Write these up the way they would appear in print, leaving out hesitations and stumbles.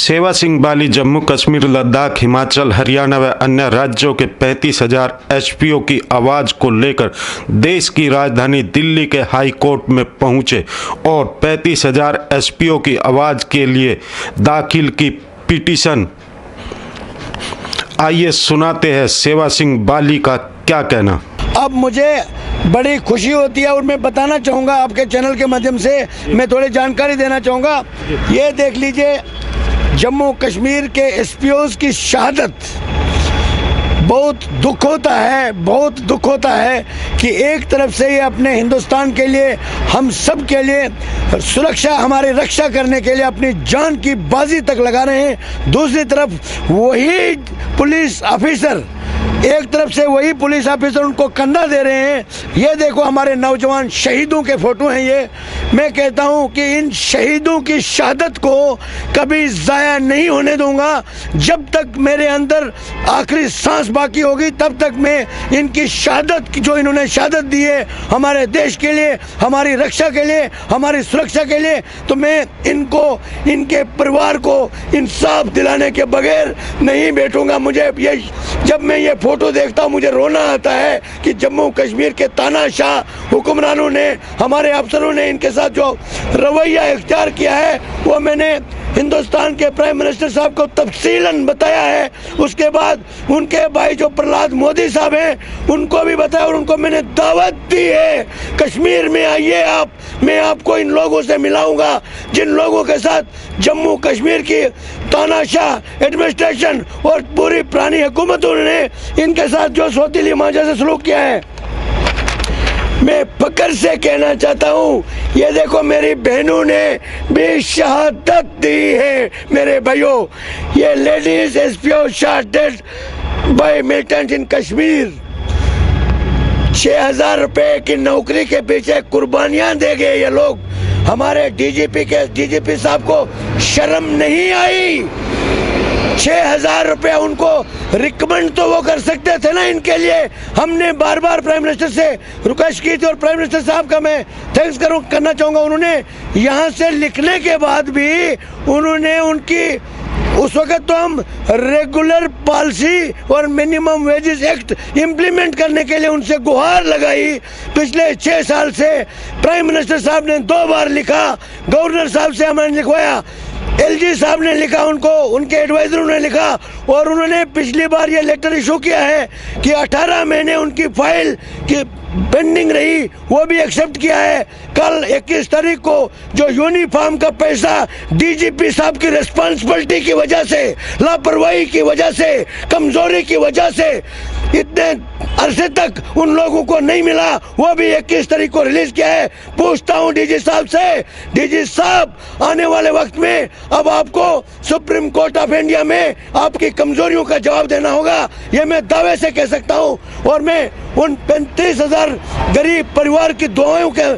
सेवा सिंह बाली जम्मू कश्मीर, लद्दाख, हिमाचल, हरियाणा व अन्य राज्यों के 35,000 एसपीओ की आवाज़ को लेकर देश की राजधानी दिल्ली के हाई कोर्ट में पहुंचे और 35,000 एसपीओ की आवाज़ के लिए दाखिल की पिटीशन। आइए सुनाते हैं सेवा सिंह बाली का क्या कहना। अब मुझे बड़ी खुशी होती है और मैं बताना चाहूँगा आपके चैनल के माध्यम से, मैं थोड़ी जानकारी देना चाहूँगा। ये देख लीजिए, जम्मू कश्मीर के एसपीओज़ की शहादत। बहुत दुख होता है कि एक तरफ से ये अपने हिंदुस्तान के लिए, हम सब के लिए सुरक्षा, हमारी रक्षा करने के लिए अपनी जान की बाजी तक लगा रहे हैं। दूसरी तरफ वही पुलिस ऑफिसर, एक तरफ से वही पुलिस ऑफिसर उनको कंधा दे रहे हैं। ये देखो हमारे नौजवान शहीदों के फोटो हैं ये। मैं कहता हूं कि इन शहीदों की शहादत को कभी ज़ाया नहीं होने दूंगा। जब तक मेरे अंदर आखिरी सांस बाकी होगी तब तक मैं इनकी शहादत, जो इन्होंने शहादत दी है हमारे देश के लिए, हमारी रक्षा के लिए, हमारी सुरक्षा के लिए, तो मैं इनको, इनके परिवार को इंसाफ दिलाने के बगैर नहीं बैठूंगा। मुझे ये, जब मैं ये फोटो देखता हूँ मुझे रोना आता है कि जम्मू कश्मीर के तानाशाह हुक्मरानों ने, हमारे अफसरों ने इनके साथ जो रवैया इख्तियार किया है वो मैंने हिंदुस्तान के प्राइम मिनिस्टर साहब को तफसीलन बताया है। उसके बाद उनके भाई जो प्रहलाद मोदी साहब हैं उनको भी बताया और उनको मैंने दावत दी है, कश्मीर में आइए आप, मैं आपको इन लोगों से मिलाऊंगा जिन लोगों के साथ जम्मू कश्मीर की तानाशाह एडमिनिस्ट्रेशन और पूरी पुरानी हुकूमतों ने इनके साथ जो सौतीली मांझा से सलूक किया है। मैं फक्र से कहना चाहता हूँ, ये देखो मेरी बहनों ने भी शहादत दी है। मेरे भाइयों, ये लेडीज एसपीओ शहादत बाय मिलिटेंट इन कश्मीर 6,000 रुपए की नौकरी के पीछे कुर्बानियां दे गए ये लोग। हमारे डीजीपी साहब को शर्म नहीं आई। 6,000 रुपये उनको रिकमेंड तो वो कर सकते थे ना इनके लिए। हमने बार बार प्राइम मिनिस्टर से रिक्वेस्ट की थी और प्राइम मिनिस्टर साहब का मैं थैंक्स करना चाहूँगा। उन्होंने यहाँ से लिखने के बाद भी उन्होंने उनकी, उस वक्त तो हम रेगुलर पॉलिसी और मिनिमम वेजेस एक्ट इम्प्लीमेंट करने के लिए उनसे गुहार लगाई। पिछले 6 साल से प्राइम मिनिस्टर साहब ने 2 बार लिखा, गवर्नर साहब से हमने लिखवाया, एलजी साहब ने लिखा उनको, उनके एडवाइजरों ने लिखा और उन्होंने पिछली बार ये लेटर इशू किया है कि 18 महीने उनकी फाइल की पेंडिंग रही, वो भी एक्सेप्ट किया है। कल 21 तारीख को जो यूनिफॉर्म का पैसा डीजीपी साहब की रिस्पॉन्सिबिलिटी की वजह से, लापरवाही की वजह से, कमजोरी की वजह से इतने अरसे तक उन लोगों को नहीं मिला, वो भी 21 तारीख को रिलीज किया है। पूछता हूँ डीजी साहब से, डीजी साहब आने वाले वक्त में अब आपको सुप्रीम कोर्ट ऑफ इंडिया में आपकी कमजोरियों का जवाब देना होगा, ये मैं दावे से कह सकता हूँ। और मैं उन 35,000 गरीब परिवार की दुआओं के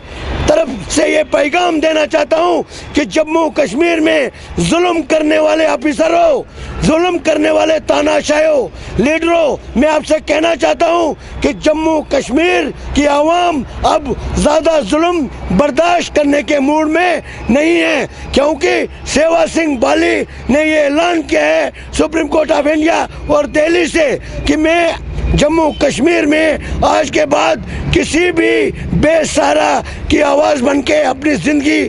तरफ से ये पैगाम देना चाहता हूँ कि जम्मू कश्मीर में जुल्म करने वाले ऑफिसरों, जुल्म करने वाले तानाशाहों, लीडरों, मैं आपसे कहना चाहता हूँ कि जम्मू कश्मीर की आवाम अब ज़्यादा जुल्म बर्दाश्त करने के मूड में नहीं है, क्योंकि सेवा सिंह बाली ने ये ऐलान किया है सुप्रीम कोर्ट ऑफ इंडिया और दिल्ली से कि मैं जम्मू कश्मीर में आज के बाद किसी भी बेसहारा की आवाज़ बनके अपनी ज़िंदगी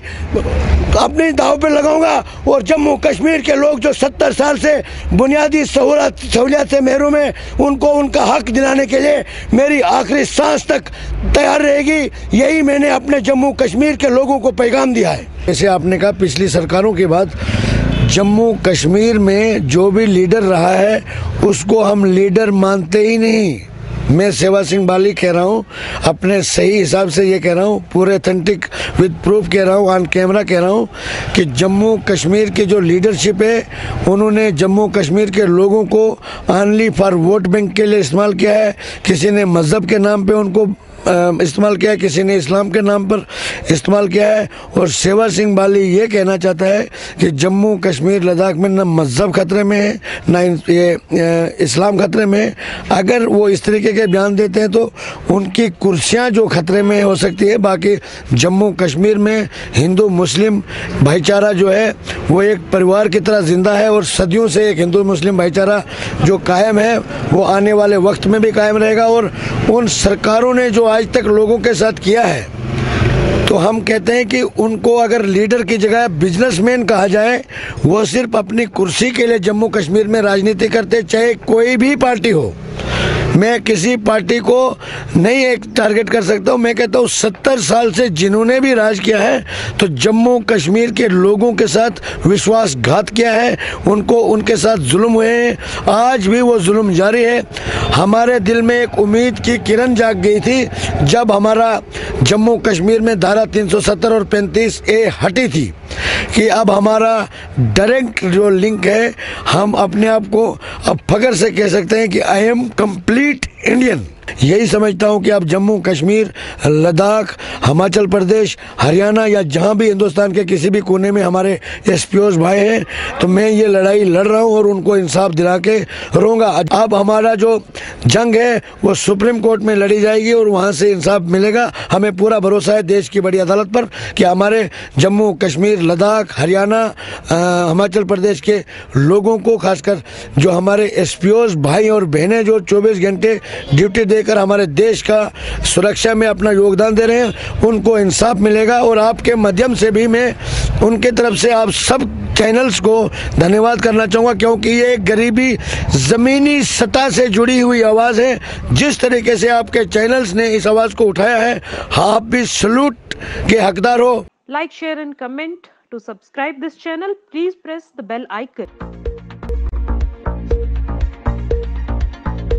अपनी दाव पे लगाऊंगा और जम्मू कश्मीर के लोग जो 70 साल से बुनियादी सहूलियत से महरूम हैं उनको उनका हक दिलाने के लिए मेरी आखिरी सांस तक तैयार रहेगी। यही मैंने अपने जम्मू कश्मीर के लोगों को पैगाम दिया है। जैसे आपने कहा, पिछली सरकारों के बाद जम्मू कश्मीर में जो भी लीडर रहा है उसको हम लीडर मानते ही नहीं। मैं सेवा सिंह बाली कह रहा हूँ, अपने सही हिसाब से ये कह रहा हूँ, पूरे ऑथेंटिक विद प्रूफ कह रहा हूँ, ऑन कैमरा कह रहा हूँ कि जम्मू कश्मीर की जो लीडरशिप है उन्होंने जम्मू कश्मीर के लोगों को ओनली फॉर वोट बैंक के लिए इस्तेमाल किया है। किसी ने मज़हब के नाम पे उनको इस्तेमाल किया है, किसी ने इस्लाम के नाम पर इस्तेमाल किया है। और सेवा सिंह बाली ये कहना चाहता है कि जम्मू कश्मीर लद्दाख में न मज़हब खतरे में है, ना ये इस्लाम खतरे में है। अगर वो इस तरीके के बयान देते हैं तो उनकी कुर्सियां जो खतरे में हो सकती है। बाकी जम्मू कश्मीर में हिंदू मुस्लिम भाईचारा जो है वो एक परिवार की तरह जिंदा है, और सदियों से एक हिंदू मुस्लिम भाईचारा जो कायम है वो आने वाले वक्त में भी कायम रहेगा। और उन सरकारों ने जो आज तक लोगों के साथ किया है, तो हम कहते हैं कि उनको अगर लीडर की जगह बिजनेसमैन कहा जाए, वो सिर्फ अपनी कुर्सी के लिए जम्मू कश्मीर में राजनीति करते, चाहे कोई भी पार्टी हो। मैं किसी पार्टी को नहीं एक टारगेट कर सकता हूँ। मैं कहता हूँ 70 साल से जिन्होंने भी राज किया है तो जम्मू कश्मीर के लोगों के साथ विश्वासघात किया है, उनको उनके साथ जुल्म हुए हैं, आज भी वो जुल्म जारी है। हमारे दिल में एक उम्मीद की किरण जाग गई थी जब हमारा जम्मू कश्मीर में धारा 370 और 35A हटी थी, कि अब हमारा डायरेक्ट जो लिंक है, हम अपने आप को अब फख्र से कह सकते हैं कि आई एम कंप्लीट इंडियन। यही समझता हूं कि अब जम्मू कश्मीर, लद्दाख, हिमाचल प्रदेश, हरियाणा या जहां भी हिंदुस्तान के किसी भी कोने में हमारे एसपीओस भाई हैं, तो मैं ये लड़ाई लड़ रहा हूं और उनको इंसाफ दिला के रहूँगा। अब हमारा जो जंग है वो सुप्रीम कोर्ट में लड़ी जाएगी और वहां से इंसाफ मिलेगा। हमें पूरा भरोसा है देश की बड़ी अदालत पर कि हमारे जम्मू कश्मीर, लद्दाख, हरियाणा, हिमाचल प्रदेश के लोगों को, खासकर जो हमारे एसपीओस भाई और बहनें जो 24 घंटे ड्यूटी देकर हमारे देश का सुरक्षा में अपना योगदान दे रहे हैं, उनको इंसाफ मिलेगा। और आपके माध्यम से भी मैं उनके तरफ से आप सब चैनल्स को धन्यवाद करना चाहूँगा, क्योंकि ये एक गरीबी ज़मीनी सतह से जुड़ी हुई आवाज़ है। जिस तरीके से आपके चैनल्स ने इस आवाज़ को उठाया है, आप भी सलूट के हकदार हो। Like, share and comment. To subscribe this channel, please press the bell icon.